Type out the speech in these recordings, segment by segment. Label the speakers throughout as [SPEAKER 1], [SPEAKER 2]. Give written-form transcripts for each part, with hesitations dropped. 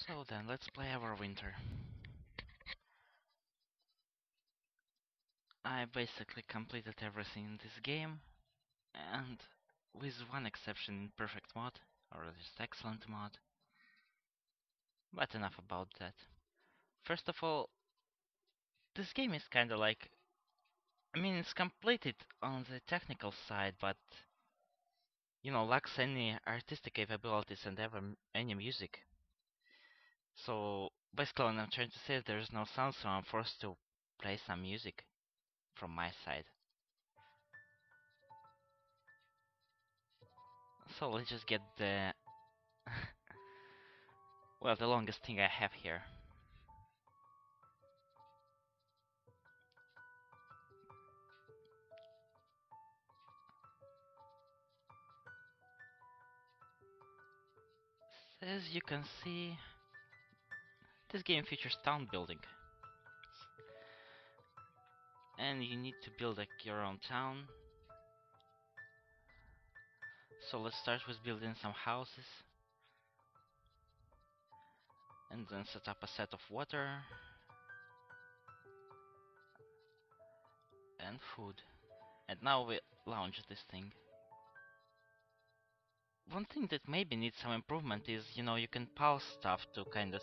[SPEAKER 1] So then, let's play Everwinter. I basically completed everything in this game, and with one exception in perfect mod, or just excellent mod. But enough about that. First of all, this game is kinda like... I mean, it's completed on the technical side, but, lacks any artistic capabilities and any music. So, basically what I'm trying to say is there's no sound, so I'm forced to play some music from my side. So let's just get the well, the longest thing I have here. As you can see, this game features town building, and you need to build like your own town. So let's start with building some houses, and then set up a set of water and food. And now we launch this thing. One thing that maybe needs some improvement is, you can pause stuff to kind of...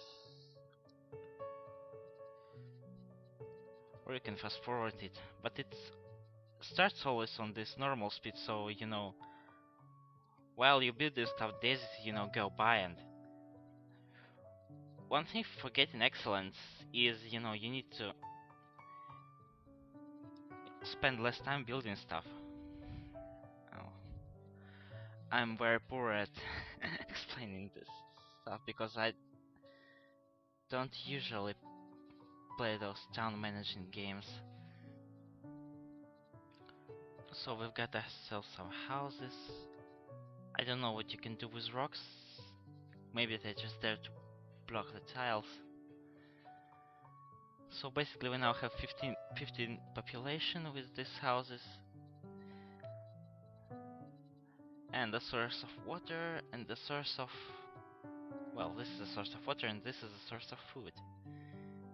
[SPEAKER 1] or you can fast forward it, but it starts always on this normal speed, so, while you build this stuff, days, go by. And one thing for getting excellence is, you need to spend less time building stuff. Oh, I'm very poor at explaining this stuff because I don't usually play those town managing games. So we've got ourselves some houses. I don't know what you can do with rocks. Maybe they're just there to block the tiles. So basically we now have 15 population with these houses. And the source of water, and the source of... well, this is a source of water, and this is a source of food.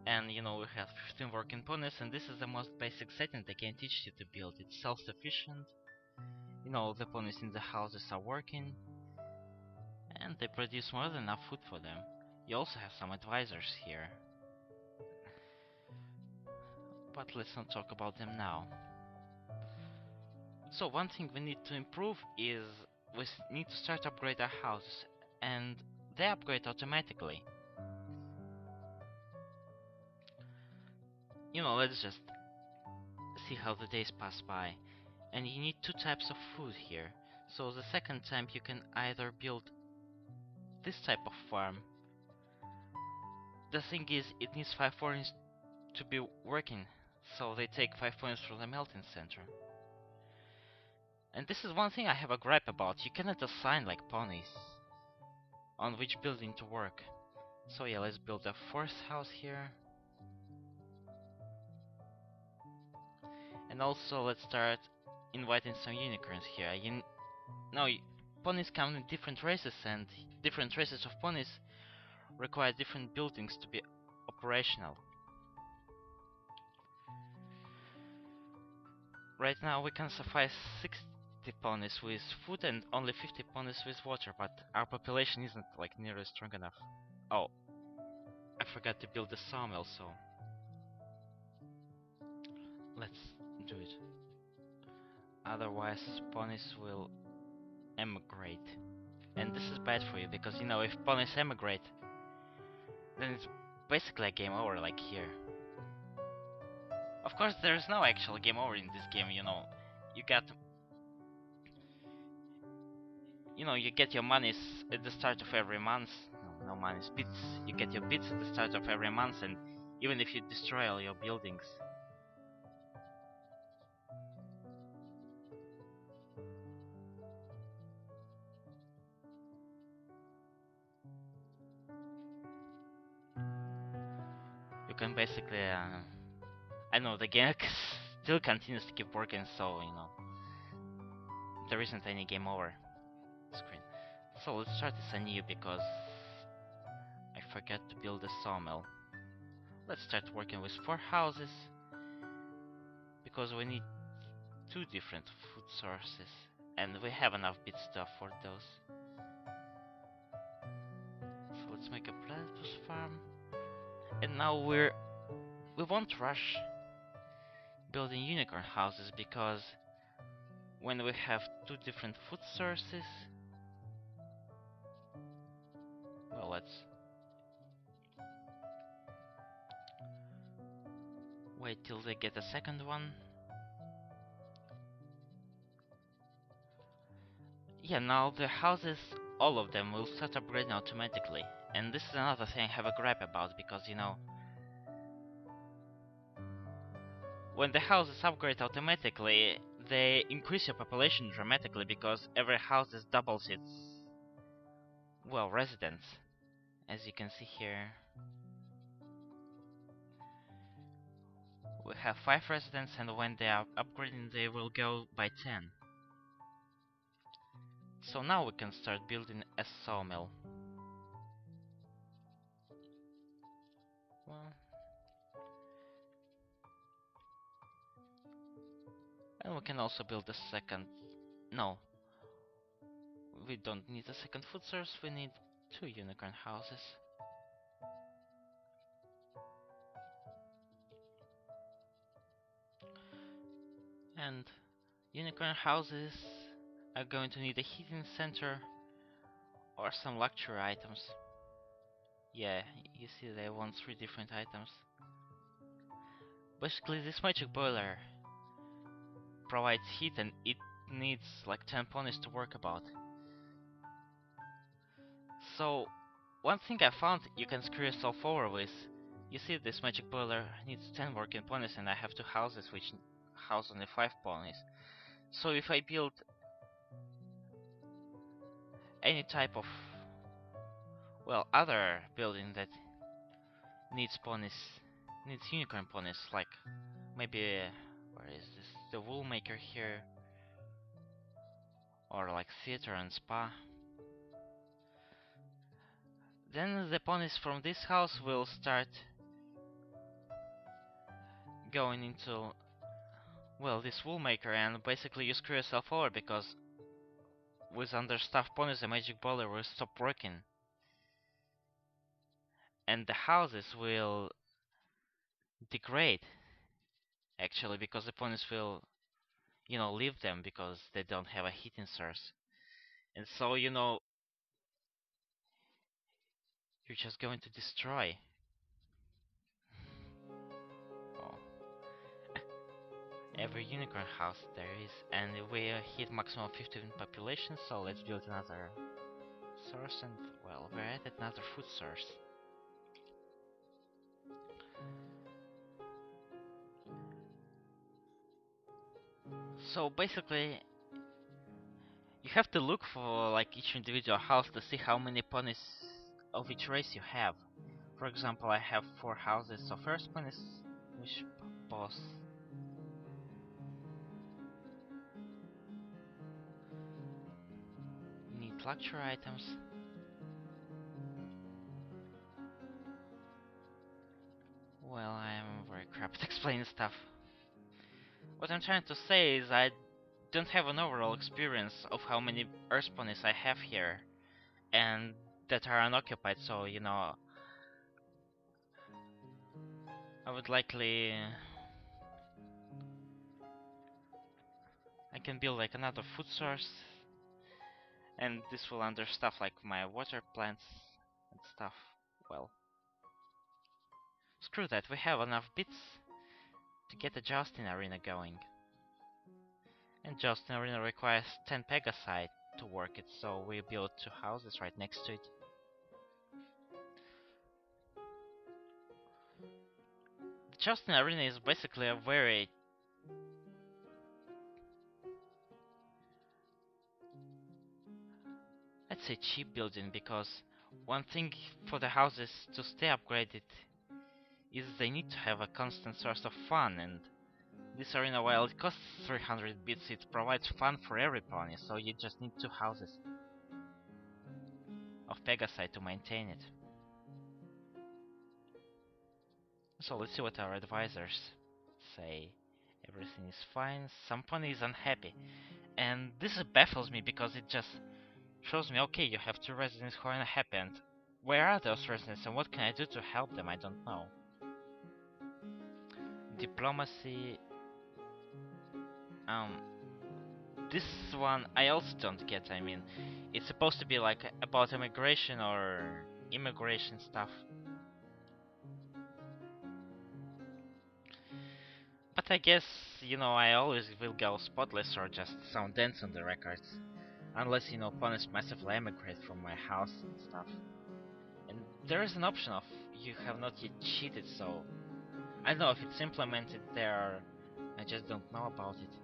[SPEAKER 1] And, we have 15 working ponies, and this is the most basic setting they can teach you to build. It's self-sufficient. The ponies in the houses are working, and they produce more than enough food for them. You also have some advisors here. But let's not talk about them now. So one thing we need to improve is we need to start upgrade our houses, and they upgrade automatically. Let's just see how the days pass by. And you need 2 types of food here. So the second time you can either build this type of farm. The thing is, it needs 5 points to be working, so they take 5 points from the melting center. And this is one thing I have a gripe about. You cannot assign like ponies on which building to work. So yeah, let's build a 4th house here. And also let's start inviting some unicorns here. Ponies come in different races, and different races of ponies require different buildings to be operational. Right now we can suffice 60 ponies with food and only 50 ponies with water, but our population isn't like nearly strong enough. Oh, I forgot to build the sawmill, so let's do it. Otherwise ponies will emigrate. And this is bad for you, because if ponies emigrate, then it's basically a game over, like here. Of course, there's no actual game over in this game, You got... you get your monies at the start of every month. No monies, bits. You get your bits at the start of every month, and even if you destroy all your buildings. You can basically... I know, the game still continues to keep working, so, there isn't any game over screen. So let's start this anew, because I forget to build a sawmill. Let's start working with 4 houses, because we need 2 different food sources, and we have enough bits to afford those. So let's make a platypus farm. And now we won't rush building unicorn houses, because when we have 2 different food sources, well, let's wait till they get a second one. Yeah, now the houses, all of them, will start upgrading automatically. And this is another thing I have a gripe about, because, you know, when the houses upgrade automatically, they increase your population dramatically, because every house doubles its, well, residents. As you can see here, we have 5 residents, and when they are upgrading, they will go by 10. So now we can start building a sawmill. Well, and we can also build a second. No, we don't need a second food source, we need 2 unicorn houses. And unicorn houses are going to need a heating center or some luxury items. Yeah, you see they want 3 different items. Basically, this magic boiler provides heat, and it needs like 10 ponies to work about. So, one thing I found you can screw yourself over with. You see, this magic boiler needs 10 working ponies, and I have 2 houses which house only 5 ponies. So if I build any type of, well, other building that needs ponies, needs unicorn ponies, like maybe, where is this, the wool maker here, or like theater and spa, then the ponies from this house will start going into, well, this wool maker, and basically you screw yourself over, because with understaffed ponies the magic boiler will stop working, and the houses will degrade, actually, because the ponies will, you know, leave them because they don't have a heating source. And so, you know, you're just going to destroy. Oh. Every unicorn house there is, and we hit maximum 15 population, so let's build another source, and, well, we're at another food source. So basically, you have to look for like each individual house to see how many ponies of each race you have. For example, I have 4 houses, so first one is which boss? Need luxury items. Well, I am very crap at explaining stuff. What I'm trying to say is I don't have an overall experience of how many earth ponies I have here, and that are unoccupied, so, you know, I would likely... I can build like another food source, and this will understuff like my water plants and stuff. Well, screw that, we have enough bits to get a Jousting Arena going. And Jousting Arena requires 10 Pegasite to work it, so we built 2 houses right next to it. The Jousting Arena is basically a very... I'd say cheap building, because one thing for the houses to stay upgraded is they need to have a constant source of fun, and this arena, while it costs 300 bits, it provides fun for every pony, so you just need 2 houses of Pegasite to maintain it. So let's see what our advisors say. Everything is fine. Some pony is unhappy. And this baffles me because it just shows me, okay, you have two residents who are unhappy, and where are those residents and what can I do to help them? I don't know. Diplomacy. Um, this one I also don't get. I mean, it's supposed to be like about immigration or immigration stuff. But I guess, I always will go spotless or just some dents on the records. Unless, opponents massively emigrate from my house and stuff. And there is an option of you have not yet cheated, so I don't know if it's implemented there, I just don't know about it.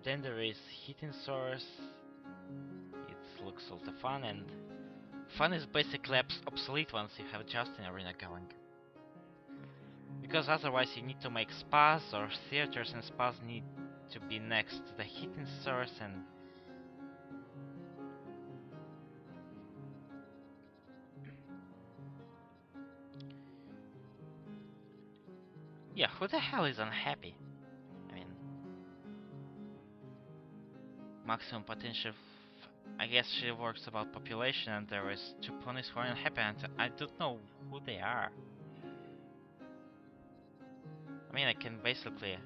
[SPEAKER 1] Then there is heating source. It looks sort of fun, and fun is basically obsolete once you have Justin Arena going. Because otherwise you need to make spas or theaters, and spas need to be next to the heating source, and yeah, who the hell is unhappy? I mean, maximum potential. I guess she works about population, and there is two ponies who are unhappy, and I don't know who they are. I mean, I can basically.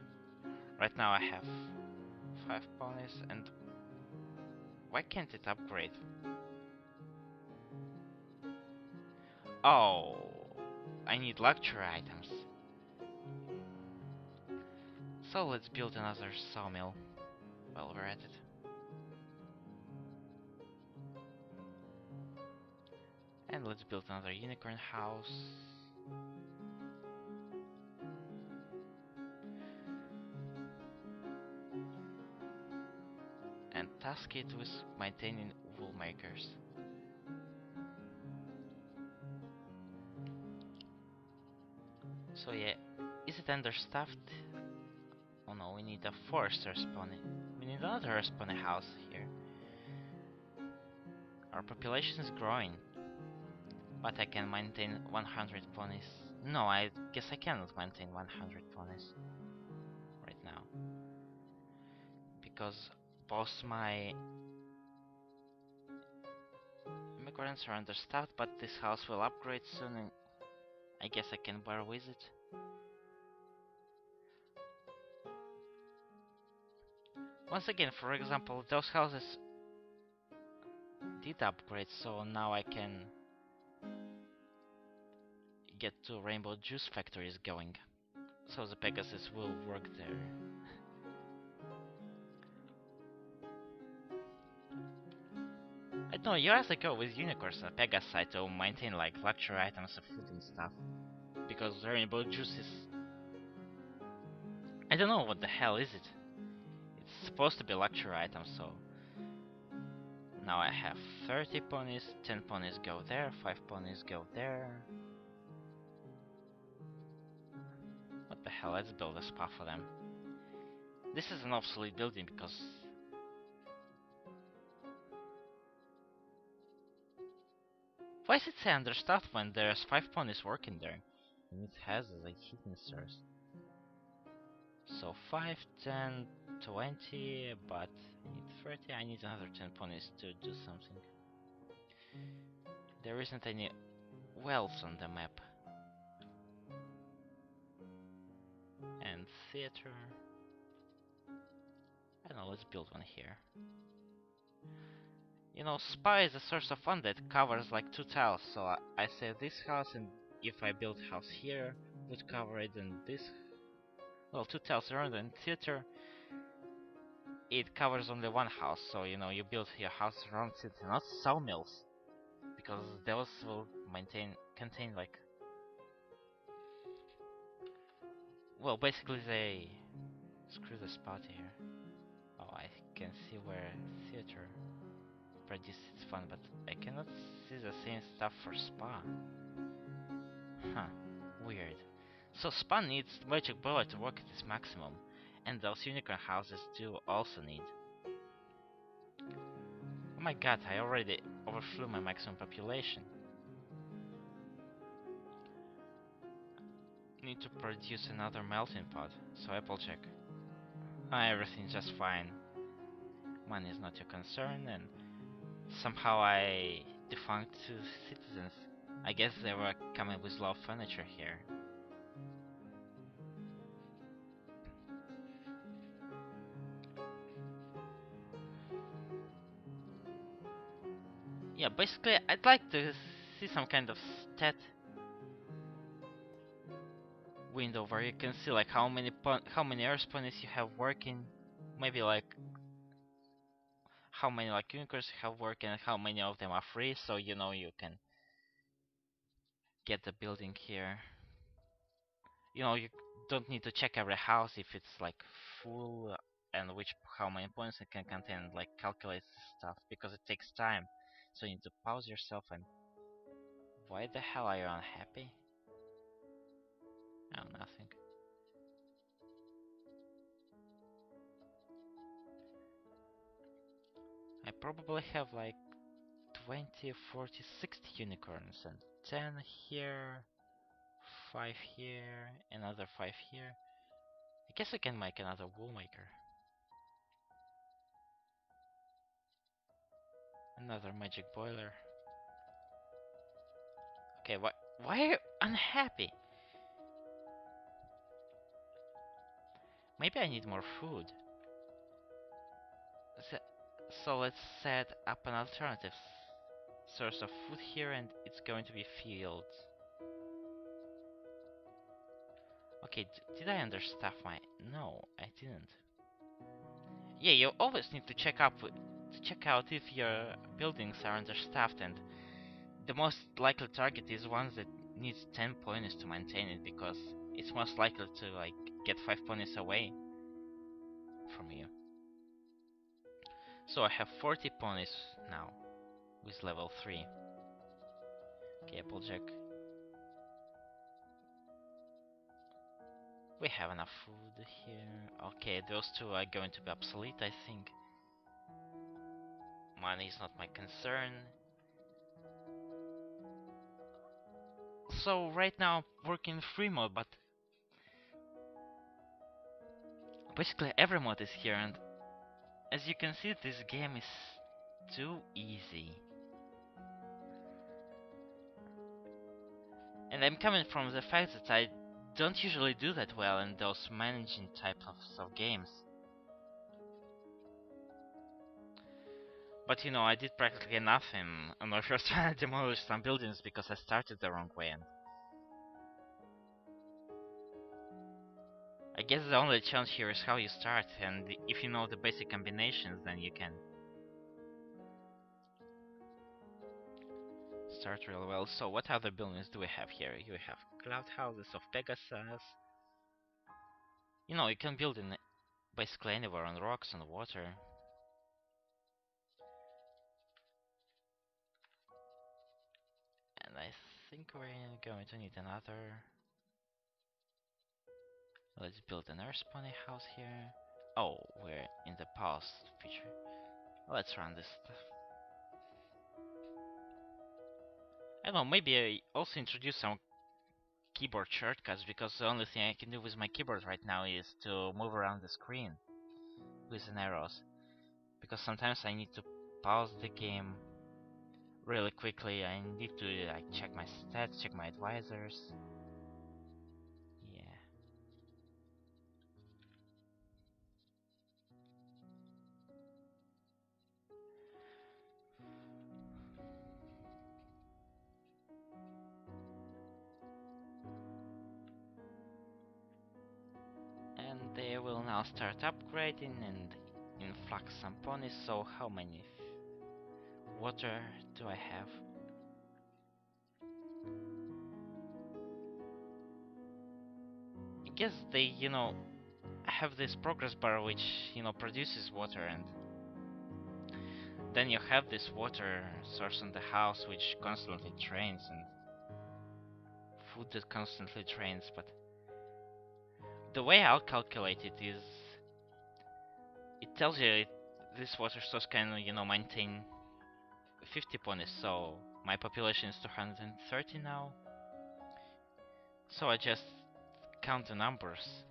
[SPEAKER 1] Right now I have 5 ponies, and why can't it upgrade? Oh, I need luxury items. So let's build another sawmill while we're at it. And let's build another unicorn house. And task it with maintaining wool makers. So yeah, is it understaffed? Oh no, we need a forester's pony. We need another pony house here. Our population is growing, but I can maintain 100 ponies. No, I guess I cannot maintain 100 ponies right now. Because both my immigrants are understaffed, but this house will upgrade soon, and I guess I can bear with it. Once again, for example, those houses did upgrade, so now I can get 2 rainbow juice factories going. So the Pegasus will work there. I don't know, you have to go with unicorns and Pegasus to maintain like luxury items of food and stuff. Because rainbow juice is... I don't know what the hell is it. It's supposed to be luxury items, so... Now I have 30 ponies, 10 ponies go there, 5 ponies go there. What the hell, let's build a spa for them. This is an obsolete building because... Why does it say understaffed when there's 5 ponies working there? And it has a heating source. So 5, 10, 20, but I need 30, I need another 10 ponies to do something. There isn't any wells on the map. And theater. I don't know, let's build one here. Spa is a source of fun that covers like 2 tiles, so I say this house, and if I build house here, would cover it, and this... Well, 2 tiles around, and theater, it covers only 1 house, so you build your house around it, not sawmills, because those will contain like... Well, basically they screw the spot here. Oh, I can see where theater produces its fun, but I cannot see the same stuff for spa. Huh, weird. So spa needs magic bullet to work at its maximum, and those unicorn houses do also need. Oh my god, I already overflew my maximum population. Need to produce another melting pot. So Applejack. Ah, everything's just fine. Money is not your concern, and somehow I defunct two citizens. I guess they were coming with low furniture here. Yeah, basically, I'd like to see some kind of stat window where you can see like how many earth ponies you have working, maybe like how many like unicorns you have working and how many of them are free, so you know you can get the building here. You know, you don't need to check every house if it's like full and which how many points it can contain, like calculate stuff because it takes time. So you need to pause yourself and why the hell are you unhappy? Oh, nothing. I probably have like 20, 40, 60 unicorns and 10 here, 5 here, another 5 here. I guess I can make another wool maker. Another magic boiler. Okay, why are you unhappy? Maybe I need more food. Se- So let's set up an alternative source of food here, and it's going to be fields. Okay, did I understaff my... No, I didn't. Yeah, you always need to check out if your buildings are understaffed, and the most likely target is ones that needs 10 ponies to maintain it, because it's most likely to like get 5 ponies away from you. So I have 40 ponies now with level 3. Okay, Applejack. We have enough food here. Okay, those two are going to be obsolete, I think. Money is not my concern. So right now I'm working free mode, but basically every mod is here, and as you can see, this game is too easy. And I'm coming from the fact that I don't usually do that well in those managing types of games. But you know, I did practically nothing on my first try to demolish some buildings because I started the wrong way, and I guess the only challenge here is how you start, and if you know the basic combinations, then you can start real well. So what other buildings do we have here? You have cloud houses of Pegasus. You know, you can build in basically anywhere on rocks and water. And I think we're going to need another. Let's build an earth pony house here. Oh, we're in the past feature. Let's run this stuff. I don't know, maybe I also introduce some keyboard shortcuts, because the only thing I can do with my keyboard right now is to move around the screen with an arrows. Because sometimes I need to pause the game really quickly. I need to like check my stats, check my advisors. Yeah. And they will now start upgrading and influx some ponies. So how many water do I have? I guess they, have this progress bar which, produces water, and then you have this water source in the house which constantly drains, and food that constantly drains. But the way I'll calculate it is, it tells you this water source can, maintain 50 ponies, so my population is 230 now. So I just count the numbers.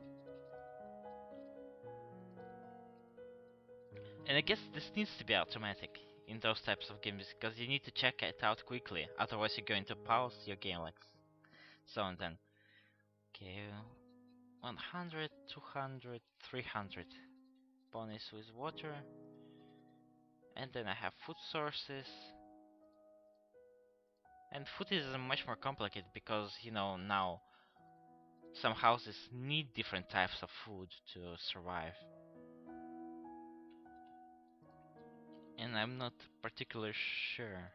[SPEAKER 1] And I guess this needs to be automatic in those types of games because you need to check it out quickly, otherwise you're going to pause your game like so and then. Okay, 100, 200, 300 ponies with water. And then I have food sources. And food is much more complicated because, you know, now some houses need different types of food to survive. And I'm not particularly sure.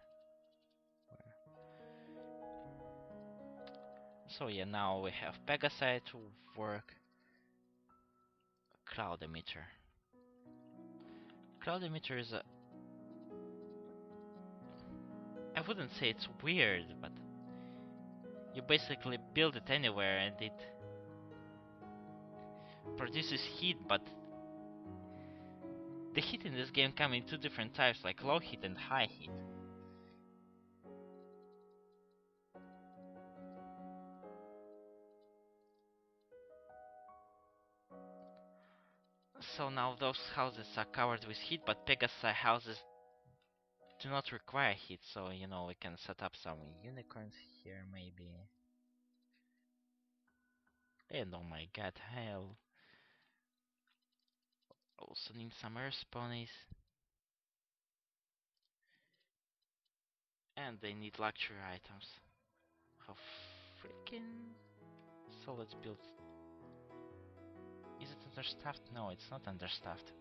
[SPEAKER 1] So yeah, now we have Pegasi to work. Cloud emitter. Cloud emitter is a... I wouldn't say it's weird, but you basically build it anywhere and it produces heat, but the heat in this game comes in two different types, like low heat and high heat. So now those houses are covered with heat, but Pegasi houses do not require heat, so you know we can set up some unicorns here maybe. And oh my god, hell. Also need some earth ponies. And they need luxury items. How freaking... So let's build... Is it understaffed? No, it's not understaffed.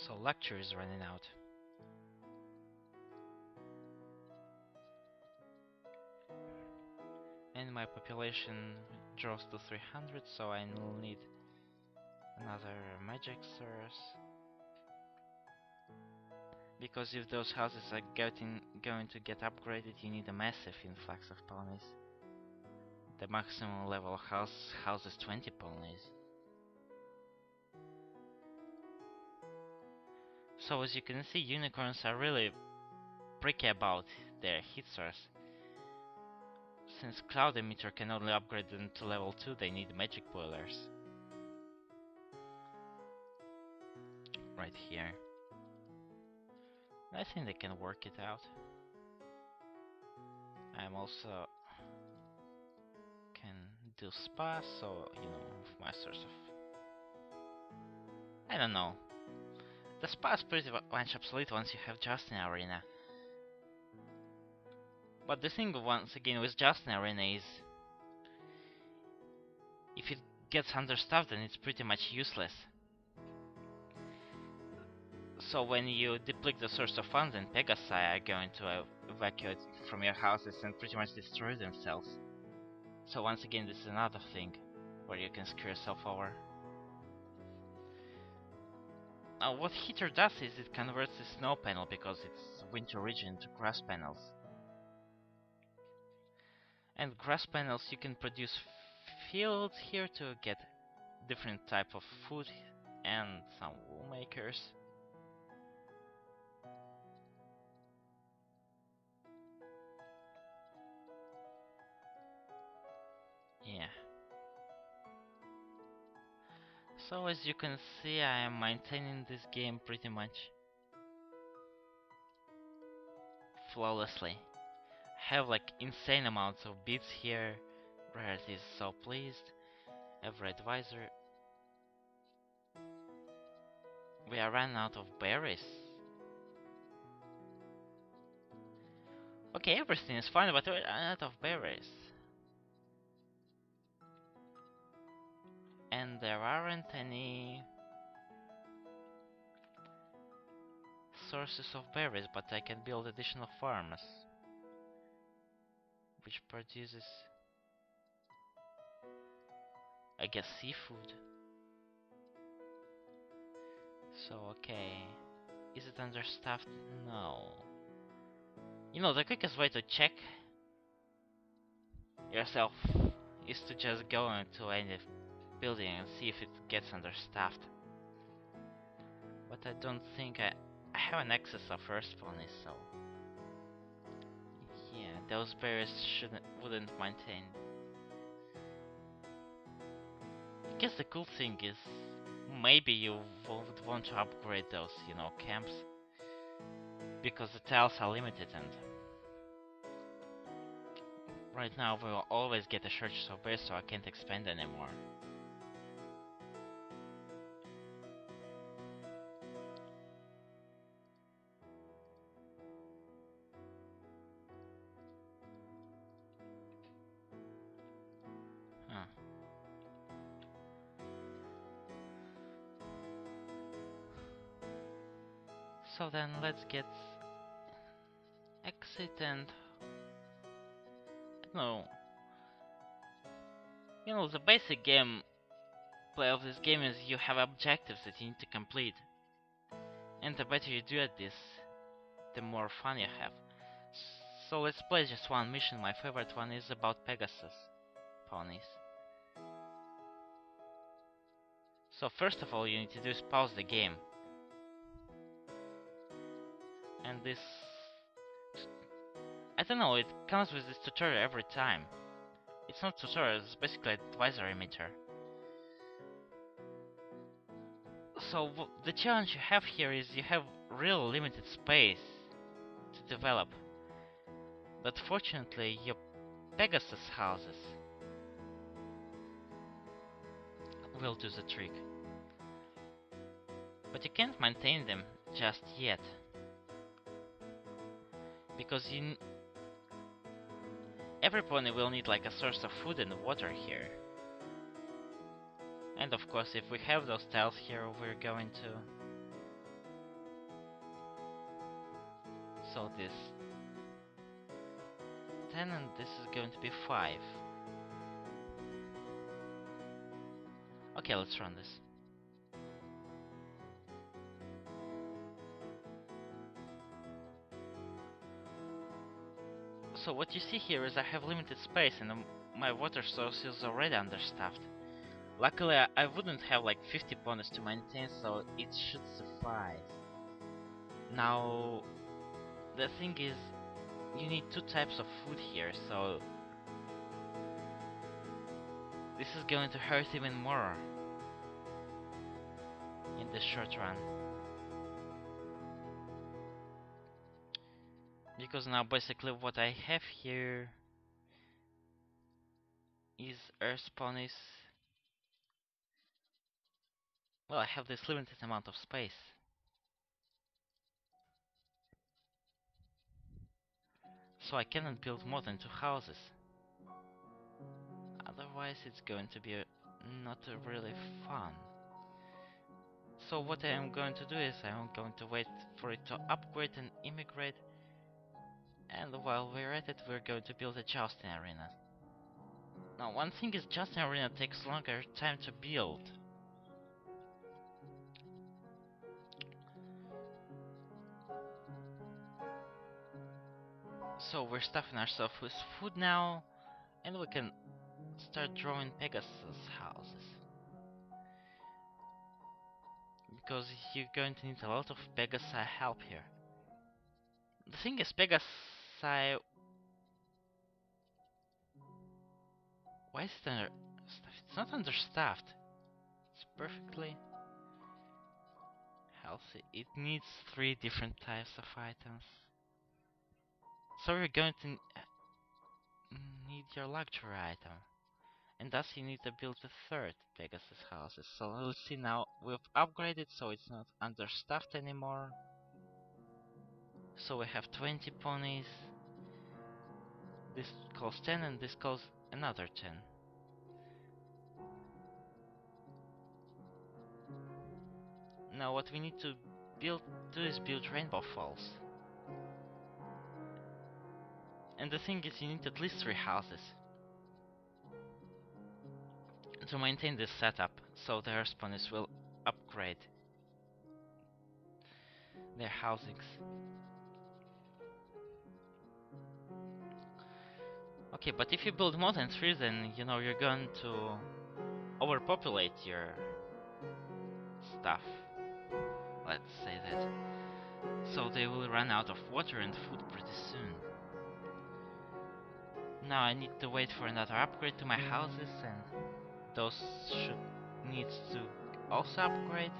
[SPEAKER 1] So luxury is running out. And my population draws to 300, so I will need another magic source. Because if those houses are going to get upgraded, you need a massive influx of ponies. The maximum level house houses 20 ponies. So as you can see, unicorns are really pricky about their heat source. Since Cloud Emitter can only upgrade them to level 2, they need magic boilers. Right here. I think they can work it out. I'm also can do spa, so you know, with my source of... I don't know. The spa is pretty much obsolete once you have Justin Arena. But the thing once again with Justin Arena is if it gets understaffed then it's pretty much useless. So when you deplete the source of funds, then Pegasi are going to evacuate from your houses and pretty much destroy themselves. So once again, this is another thing where you can screw yourself over. Now what heater does is it converts the snow panel, because it's winter region, to grass panels. And grass panels you can produce fields here to get different type of food and some wool makers. Yeah. So as you can see, I am maintaining this game pretty much flawlessly. Have like insane amounts of bits here. Rarity is so pleased. Every advisor. We are running out of berries. Okay, everything is fine, but we're out of berries. And there aren't any sources of berries, but I can build additional farms, which produces, I guess, seafood. So, okay. Is it understaffed? No. You know, the quickest way to check yourself is to just go into any building and see if it gets understaffed. But I don't think I have an excess of Earth ponies, so yeah, those bears wouldn't maintain. I guess the cool thing is maybe you would want to upgrade those, camps, because the tiles are limited, and right now we will always get a shortage of bears, so I can't expand anymore. Huh. So then let's get exit and no. The basic game play of this game is you have objectives that you need to complete. And the better you do at this, the more fun you have. So let's play just one mission. My favorite one is about Pegasus ponies. So first of all you need to do is pause the game. And this... I don't know, it comes with this tutorial every time. It's not tutorial, it's basically an advisory meter. So the challenge you have here is you have real limited space to develop. But fortunately your Pegasus houses will do the trick. But you can't maintain them just yet. Because every pony will need like a source of food and water here. And of course if we have those tiles here we're going to... So this 10 and this is going to be 5. Okay, let's run this. So what you see here is I have limited space and my water source is already understaffed. Luckily I wouldn't have like 50 ponies to maintain, so it should suffice. Now the thing is, you need 2 types of food here, so this is going to hurt even more in the short run. Because now basically what I have here is earth ponies. Well, I have this limited amount of space. So I cannot build more than 2 houses. Otherwise it's going to be not really fun. So what I am going to do is I am going to wait for it to upgrade and immigrate. And while we're at it, we're going to build a jousting arena. Now one thing is, jousting arena takes longer time to build. So we're stuffing ourselves with food now, and we can start drawing Pegasus houses. Because you're going to need a lot of Pegasi help here. The thing is, Pegasi... Why is it understaffed? It's not understaffed. It's perfectly healthy. It needs 3 different types of items. So you're going to need your luxury item. And thus you need to build a 3rd Pegasus houses. So let's see now, we've upgraded so it's not understaffed anymore. So we have 20 ponies. This costs 10 and this costs another 10. Now what we need to do is build Rainbow Falls. And the thing is, you need at least 3 houses to maintain this setup, so the earth ponies will upgrade their housings. Okay, but if you build more than 3, then you're going to overpopulate your stuff. Let's say that. So they will run out of water and food pretty soon. Now I need to wait for another upgrade to my houses, and those should need to also upgrade.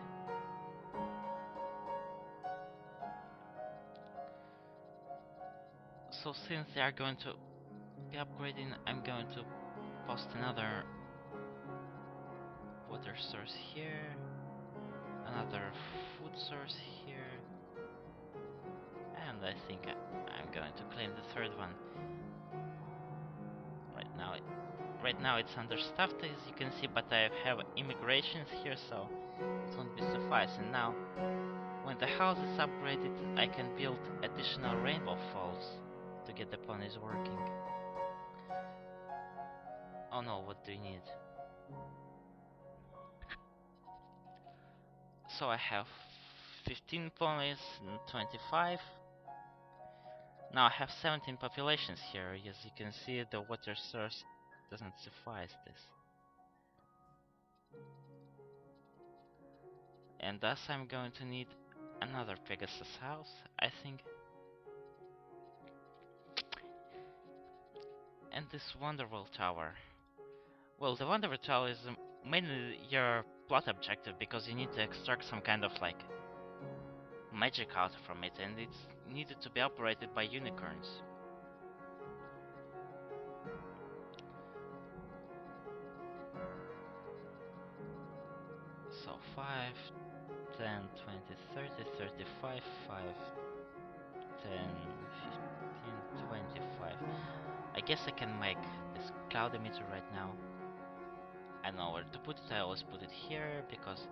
[SPEAKER 1] So since they are going to be upgrading, I'm going to post another water source here, another food source here, and I think I'm going to claim the third one. Right now it's understaffed, as you can see, but I have immigrations here, so it won't be sufficing. Now, when the house is upgraded, I can build additional rainbow falls to get the ponies working. Oh no, what do you need? So I have 15 ponies and 25. Now I have 17 populations here. As you can see, the water source doesn't suffice this. And thus I'm going to need another Pegasus house, I think. And this Wonderworld Tower. Well, the Wonderworld Tower is mainly your plot objective, because you need to extract some kind of like magic out from it, and it's needed to be operated by unicorns. So 5, 10, 20, 30, 35, 5, 10, 15, 25. I guess I can make this cloud emitter right now. I know where to put it. I always put it here because,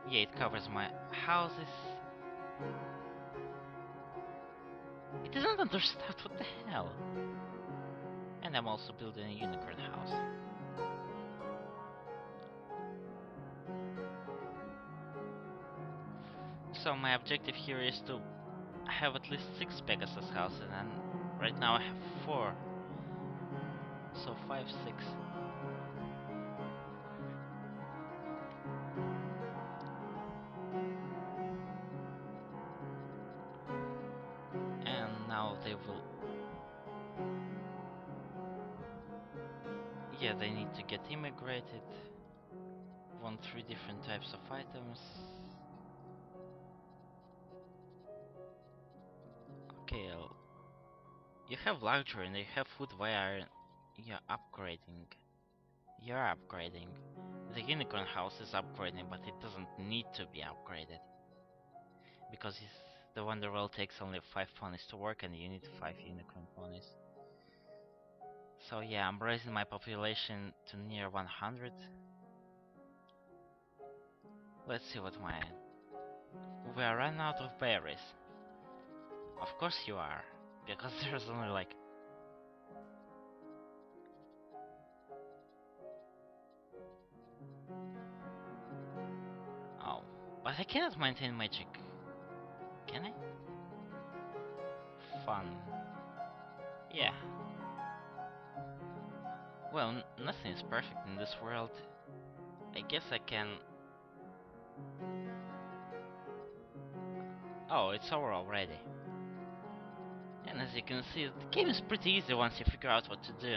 [SPEAKER 1] yeah, it covers my houses. It isn't understaffed, what the hell? And I'm also building a unicorn house. So my objective here is to have at least 6 Pegasus houses, and right now I have 4. So 5, 6. And now they will... Yeah, they need to get immigrated. Want 3 different types of items. Okay, you have luxury and you have food. Why are you upgrading? You're upgrading. The unicorn house is upgrading, but it doesn't need to be upgraded. Because the Wonderworld takes only 5 ponies to work, and you need 5 unicorn ponies. So yeah, I'm raising my population to near 100. Let's see what my... We are running out of berries. Of course you are, because there's only like... Oh, but I cannot maintain magic. Can I? Fun. Yeah. Well, nothing is perfect in this world. I guess I can... Oh, it's over already. And as you can see, the game is pretty easy once you figure out what to do.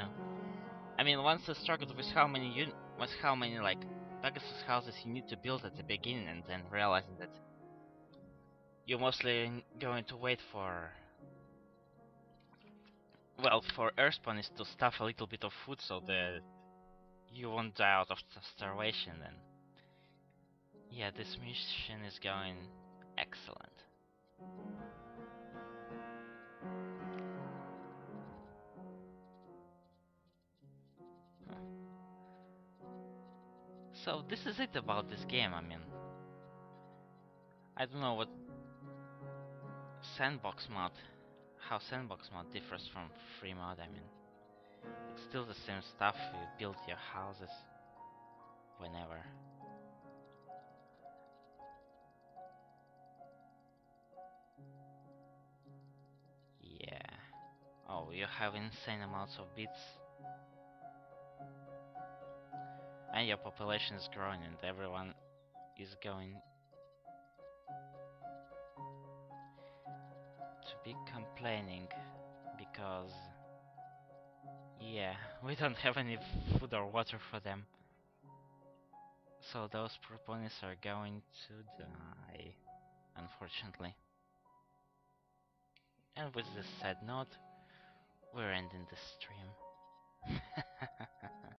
[SPEAKER 1] I mean, once I struggled with how many like Pegasus houses you need to build at the beginning, and then realizing that you're mostly going to wait for, well, for Earth ponies to stuff a little bit of food so that you won't die out of starvation. And yeah, this mission is going excellent. So this is it about this game. I mean, I don't know what sandbox mod, how sandbox mod differs from free mod. I mean, it's still the same stuff. You build your houses whenever. Yeah. Oh, you have insane amounts of bits, and your population is growing, and everyone is going. be complaining because, yeah, we don't have any food or water for them. So those proponents are going to die, unfortunately. And with this sad note, we're ending the stream.